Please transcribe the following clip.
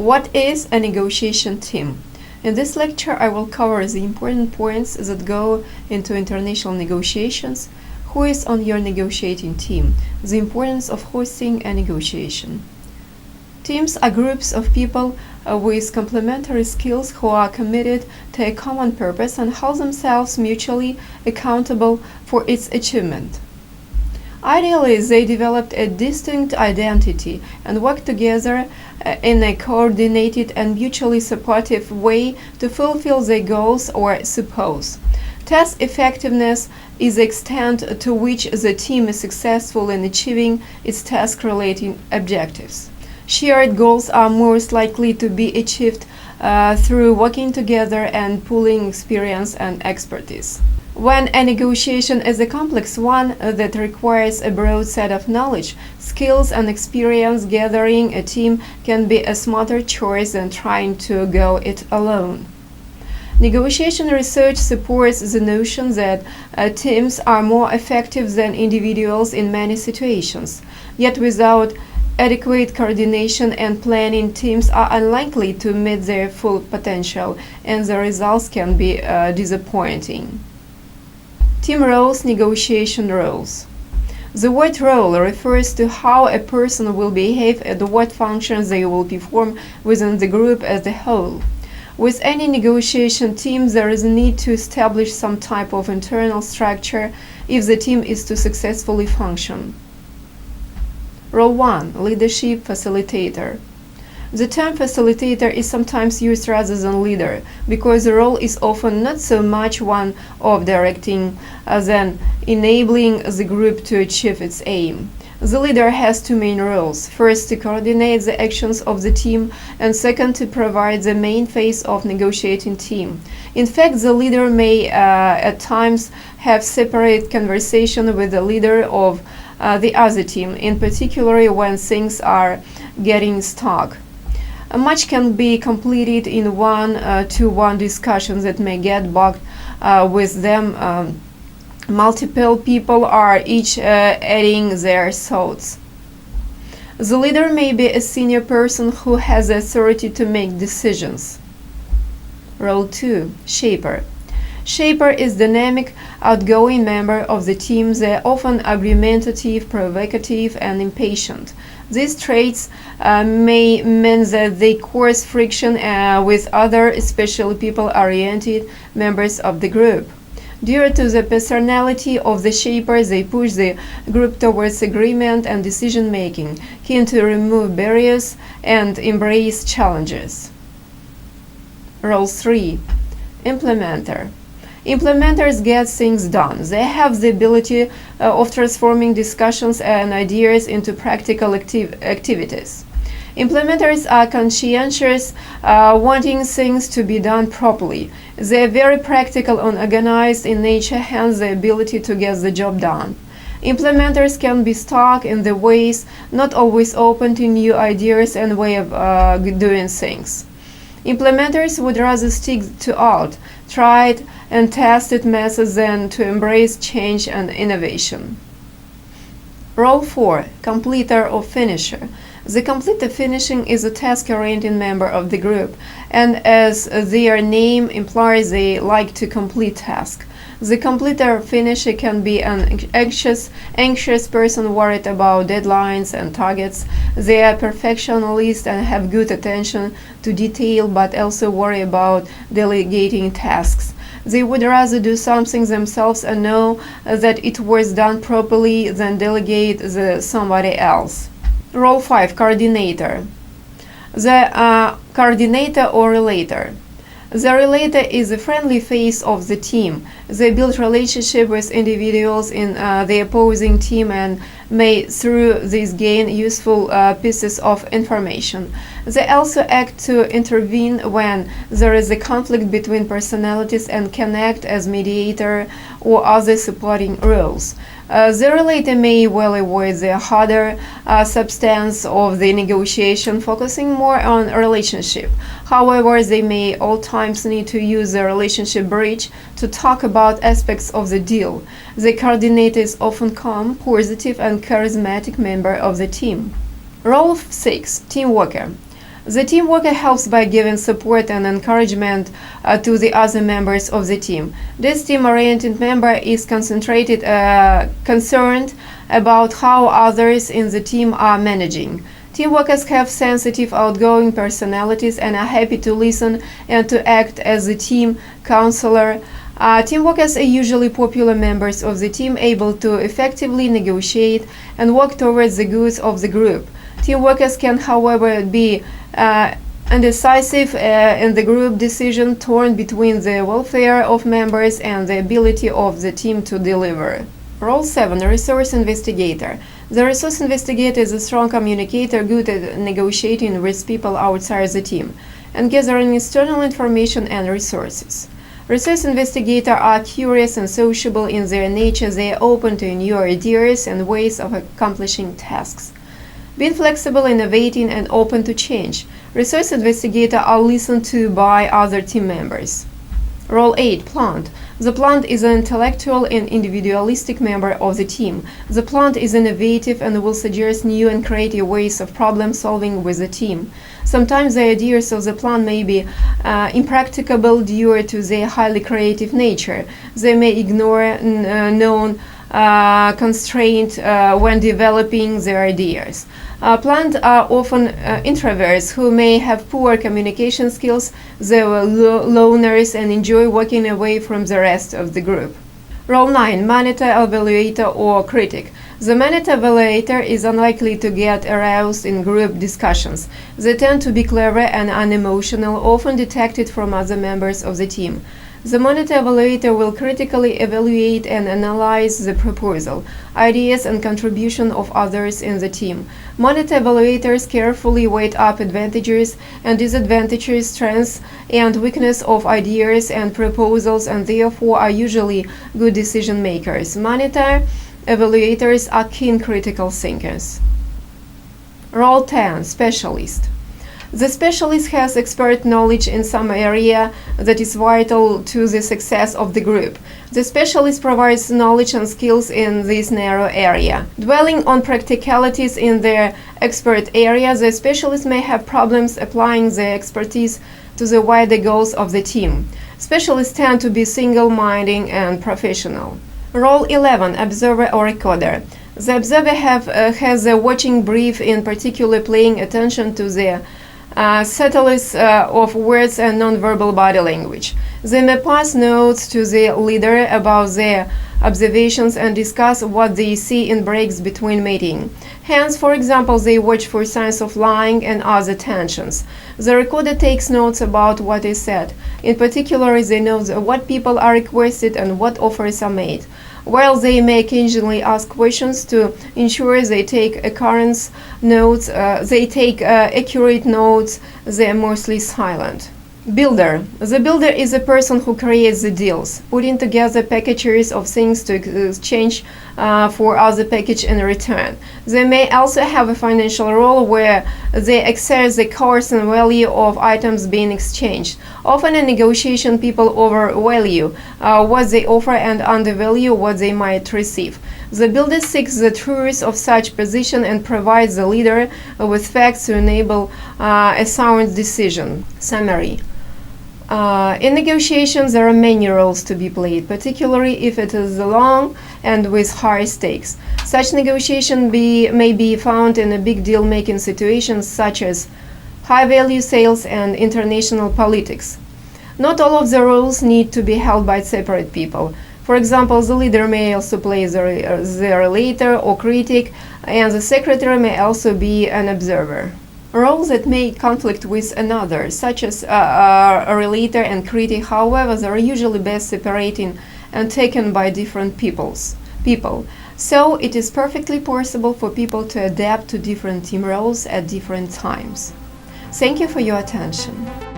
What is a negotiation team? In this lecture, I will cover the important points that go into international negotiations, who is on your negotiating team, the importance of hosting a negotiation. Teams are groups of people with complementary skills who are committed to a common purpose and hold themselves mutually accountable for its achievement. Ideally, they developed a distinct identity and work together in a coordinated and mutually supportive way to fulfill their goals or suppose. Task effectiveness is the extent to which the team is successful in achieving its task-related objectives. Shared goals are most likely to be achieved through working together and pooling experience and expertise. When a negotiation is a complex one that requires a broad set of knowledge, skills, and experience, gathering a team can be a smarter choice than trying to go it alone. Negotiation research supports the notion that teams are more effective than individuals in many situations. Yet without adequate coordination and planning, teams are unlikely to meet their full potential, and the results can be disappointing. Team roles, negotiation roles. The word role refers to how a person will behave and what functions they will perform within the group as a whole. With any negotiation team, there is a need to establish some type of internal structure if the team is to successfully function. Role 1. Leadership facilitator. The term facilitator is sometimes used rather than leader, because the role is often not so much one of directing than enabling the group to achieve its aim. The leader has two main roles: first, to coordinate the actions of the team, and second, to provide the main face of negotiating team. In fact, the leader may at times have separate conversation with the leader of the other team, in particular when things are getting stuck. Much can be completed in one-to-one discussions that may get bogged with them. Multiple people are each adding their thoughts. The leader may be a senior person who has the authority to make decisions. Role 2. Shaper. Shaper is dynamic, outgoing member of the team. They are often argumentative, provocative, and impatient. These traits may mean that they cause friction with other, especially people-oriented members of the group. Due to the personality of the shaper, they push the group towards agreement and decision-making, keen to remove barriers and embrace challenges. Role 3. Implementer. Implementers get things done. They have the ability of transforming discussions and ideas into practical activities. Implementers are conscientious, wanting things to be done properly. They are very practical and organized in nature, hence the ability to get the job done. Implementers can be stuck in their ways, not always open to new ideas and way of doing things. Implementers would rather stick to old, tried and tested methods than to embrace change and innovation. Role 4. Completer or finisher. The completer finishing is a task-oriented member of the group, and as their name implies, they like to complete tasks. The completer finisher can be an anxious person worried about deadlines and targets. They are perfectionists and have good attention to detail, but also worry about delegating tasks. They would rather do something themselves and know that it was done properly than delegate somebody else. Role 5. Coordinator. The coordinator or relator. The relator is the friendly face of the team. They build relationship with individuals in the opposing team and may through this gain useful pieces of information. They also act to intervene when there is a conflict between personalities and can act as mediator or other supporting roles. The relator may well avoid the harder substance of the negotiation, focusing more on relationship. However, they may all times need to use the relationship bridge to talk about aspects of the deal. The coordinator is often calm, positive, and charismatic member of the team. Role 6. Team worker. The team worker helps by giving support and encouragement to the other members of the team. This team-oriented member is concerned about how others in the team are managing. Team workers have sensitive, outgoing personalities and are happy to listen and to act as a team counselor. Team workers are usually popular members of the team, able to effectively negotiate and work towards the goods of the group. Team workers can, however, be indecisive in the group decision, torn between the welfare of members and the ability of the team to deliver. Role 7. Resource Investigator. The resource investigator is a strong communicator, good at negotiating with people outside the team and gathering external information and resources. Resource investigators are curious and sociable in their nature. They are open to new ideas and ways of accomplishing tasks. Being flexible, innovating, and open to change. Resource investigators are listened to by other team members. Role 8. Plant. The plant is an intellectual and individualistic member of the team. The plant is innovative and will suggest new and creative ways of problem solving with the team. Sometimes the ideas of the plant may be impracticable due to their highly creative nature. They may ignore known constraints when developing their ideas. Plants are often introverts who may have poor communication skills. They are loners and enjoy walking away from the rest of the group. Role 9. Monitor, evaluator, or critic. The monitor evaluator is unlikely to get aroused in group discussions. They tend to be clever and unemotional, often detected from other members of the team. The monitor evaluator will critically evaluate and analyze the proposal, ideas, and contribution of others in the team. Monitor evaluators carefully weigh up advantages and disadvantages, strengths and weaknesses of ideas and proposals, and therefore are usually good decision makers. Monitor evaluators are keen critical thinkers. Role 10. Specialist. The specialist has expert knowledge in some area that is vital to the success of the group. The specialist provides knowledge and skills in this narrow area. Dwelling on practicalities in their expert area, the specialist may have problems applying their expertise to the wider goals of the team. Specialists tend to be single-minded and professional. Role 11. Observer or recorder. The observer has a watching brief, in particular paying attention to the subtleties of words and nonverbal body language. They may pass notes to the leader about their observations and discuss what they see in breaks between meetings. Hence, for example, they watch for signs of lying and other tensions. The recorder takes notes about what is said. In particular, they know what people are requested and what offers are made. While they may occasionally ask questions to ensure they take accurate notes, they are mostly silent. Builder. The builder is a person who creates the deals, putting together packages of things to exchange for other package in return. They may also have a financial role where they assess the cost and value of items being exchanged. Often in negotiation, people overvalue what they offer and undervalue what they might receive. The builder seeks the truth of such position and provides the leader with facts to enable a sound decision. Summary. In negotiations, there are many roles to be played, particularly if it is long and with high stakes. Such negotiation may be found in a big deal-making situations such as high-value sales and international politics. Not all of the roles need to be held by separate people. For example, the leader may also play the relator or critic, and the secretary may also be an observer. Roles that may conflict with another, such as a relator and critic, however, they are usually best separated and taken by different people. So it is perfectly possible for people to adapt to different team roles at different times. Thank you for your attention.